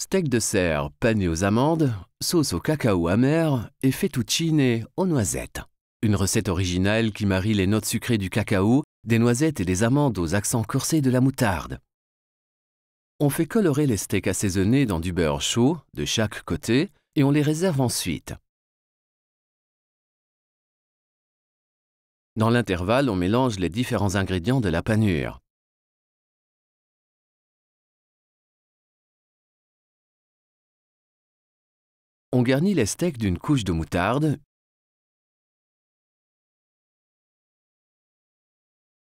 Steak de cerf pané aux amandes, sauce au cacao amer et fettuccine aux noisettes. Une recette originale qui marie les notes sucrées du cacao, des noisettes et des amandes aux accents corsés de la moutarde. On fait colorer les steaks assaisonnés dans du beurre chaud de chaque côté et on les réserve ensuite. Dans l'intervalle, on mélange les différents ingrédients de la panure. On garnit les steaks d'une couche de moutarde,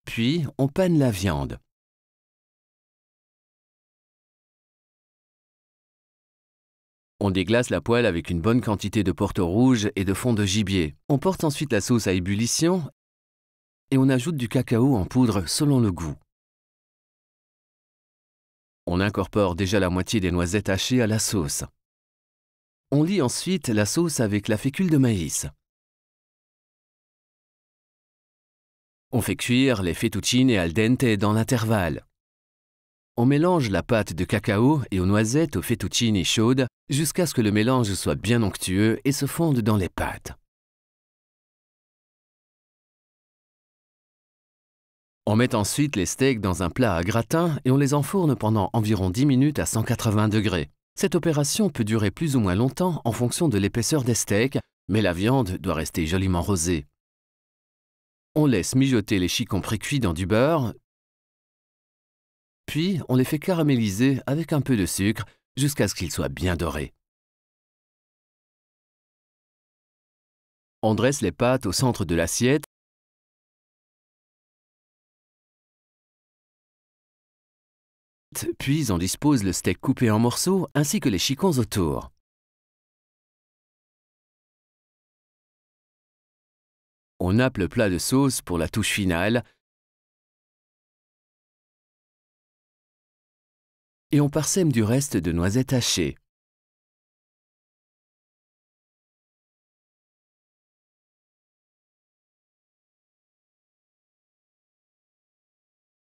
puis on panne la viande. On déglace la poêle avec une bonne quantité de porto rouge et de fond de gibier. On porte ensuite la sauce à ébullition et on ajoute du cacao en poudre selon le goût. On incorpore déjà la moitié des noisettes hachées à la sauce. On lie ensuite la sauce avec la fécule de maïs. On fait cuire les fettuccine al dente dans l'intervalle. On mélange la pâte de cacao et aux noisettes aux fettuccine chaudes jusqu'à ce que le mélange soit bien onctueux et se fonde dans les pâtes. On met ensuite les steaks dans un plat à gratin et on les enfourne pendant environ 10 minutes à 180 degrés. Cette opération peut durer plus ou moins longtemps en fonction de l'épaisseur des steaks, mais la viande doit rester joliment rosée. On laisse mijoter les chicons précuits dans du beurre, puis on les fait caraméliser avec un peu de sucre jusqu'à ce qu'ils soient bien dorés. On dresse les pâtes au centre de l'assiette puis on dispose le steak coupé en morceaux ainsi que les chicons autour. On nappe le plat de sauce pour la touche finale et on parsème du reste de noisettes hachées.